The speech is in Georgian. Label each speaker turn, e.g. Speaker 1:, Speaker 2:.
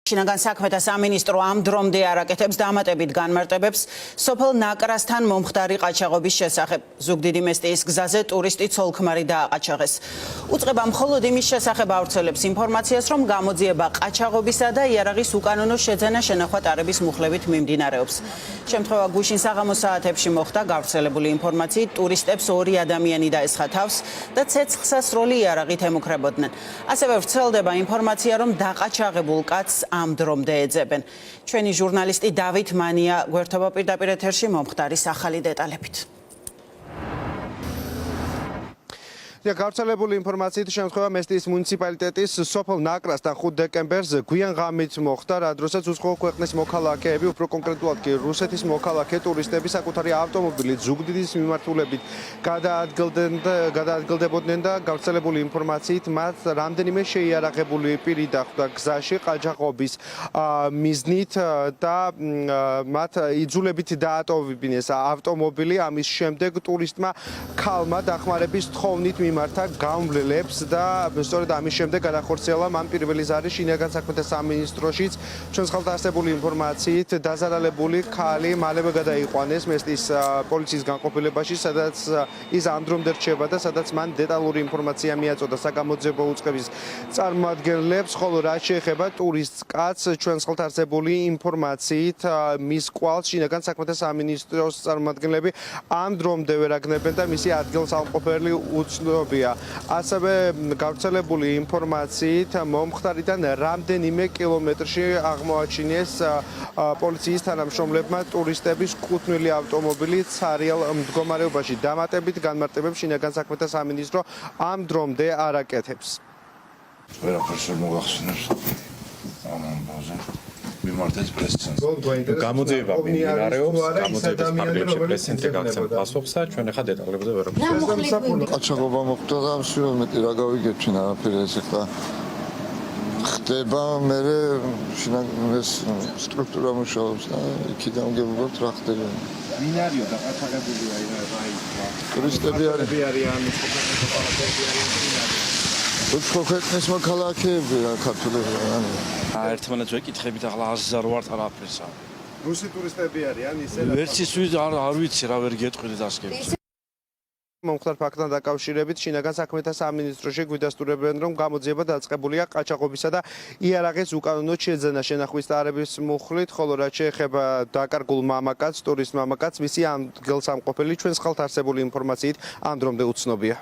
Speaker 1: შინაგან საქმეთა სამინისტრო ამ დრომდე არაკეთებს დამატებით განმარტებებს სოფელ ნაკრასთან მომხდარი ყაჩაღობის შესახებ. ზუგდიდი მესტიის გზაზე ტურისტი ცოლქმარი დააყაჩაღეს. უწყება მხოლოდ იმის შესახებ ავრცელებს ინფორმაციას, რომ გამოძიება ყაჩაღობისა და იარაღის უკანონო შეძენა შენახვა ტარების მუხლებით მიმდინარეობს. შემთხვევა გუშინ საღამოს საათებში მოხდა. გავრცელებული ინფორმაციით ტურისტებს 2 ადამიანი დაესხა თავს და ცეცხლსასროლი იარაღით ემუქრებოდნენ. ასევე ვრცელდება ინფორმაცია, რომ დაყაჩაღებულ კაცს ამ დრომდე ეძებენ. ჩვენი ჟურნალისტი დავით მანია გვერდობა პირდაპირ ეთერში მომხდარის ახალი დეტალებით.
Speaker 2: გავრცელებული ინფორმაციით შემთხვევა მესტიის მუნიციპალიტეტის სოფელ ნაკრასთან 5 დეკემბერს გვიან ღამით მოხდა, რა დროსაც უცხოური ქვეყნის მოქალაქეები, უფრო კონკრეტულად კი რუსეთის მოქალაქე ტურისტები საკუთარი ავტომობილით ზუგდიდის მიმართულებით გადაადგილდებოდნენ და გავრცელებული ინფორმაციით მათ რამდენიმე შეიარაღებული პირი დახვდა გზაში ყაჩაღობის მიზნით და მათ იძულებით დაატოვებინეს ავტომობილი. ამის შემდეგ ტურისტმა ქალმა დახმარების თხოვნით მართა გამვლელებს და სწორედ ამის შემდეგ გადახორციელა მან პირველი ზარი შინაგან საქმეთა სამინისტროშიც. ჩვენს ხალხთან არსებული ინფორმაციით დაზარალებული ქალი მალევე გადაიყვანეს მესტიის პოლიციის განყოფილებაში, სადაც ის ამ დრომდე რჩება და სადაც მან დეტალური ინფორმაცია მიაწოდა საგამოძიებო უწყების წარმომადგენლებს, ხოლო რაც შეეხება ტურისტს კაცს, ჩვენს ხალხთან არსებული ინფორმაციით მის კვალს შინაგან საქმეთა სამინისტროს წარმომადგენლები ამ დრომდე ვერ აგნებენ და მისი ადგილსამყოფელი უცნობია. ასევე გავრცელებული ინფორმაციით მომხდარიდან რამდენიმე კილომეტრში აღმოაჩინეს პოლიციის თანამშრომლებმა ტურისტების კუთვნილი ავტომობილი ცარიელ მდგომარეობაში. დამატებით განმარტებებს შინაგან საქმეთა სამინისტრო ამ დრომდე არაკეთებს.
Speaker 3: ვერაფერს არ მოგახსენებს ამ ამბავზე. მიმართეთ პრესცენტრს.
Speaker 4: გამოძიება მიმდინარეობს, გამოძიების ფარგლებში პრესცენტრი გაქცევ პასუხს და ჩვენ ახლა დეტალებზე ვერ ვფიქრობთ.
Speaker 3: ყაჩაღობა მოხდა და ამსვენმეტი რა გავიგებ ჩვენ არაფერი ეს ახლა ხდება, მე ეს სტრუქტურა მუშაობს და იქიდან გეუბნებთ რა ხდება.
Speaker 2: ვინ არისო და ყაჩაღებულია აი
Speaker 3: ტურისტები არიან, უცხო ქვეყნის მოქალაქეები რა ქართველები ანუ
Speaker 5: ერთმანეთს ვეკითხებით ახლა 100,000 ვართ არაფერსა.
Speaker 2: რუსი ტურისტები არიან ისე
Speaker 5: ვერც ის არ ვიცი რა ვერ გეტყვით დასკები.
Speaker 2: მომხდარ ფაქტთან დაკავშირებით შინაგან საქმეთა სამინისტროში გვიდასტურებენ, რომ გამოძიება დაწყებულია ყაჩაღობისა და იარაღის უკანონო შეძენა შენახვის ტარების მუხლით, ხოლო რაც შეეხება დაკარგულ მამაკაცს, ტურისტ მამაკაცს, მისი ადგილსამყოფელი ჩვენს ხალხთან არსებული ინფორმაციით ამ დრომდე უცნობია.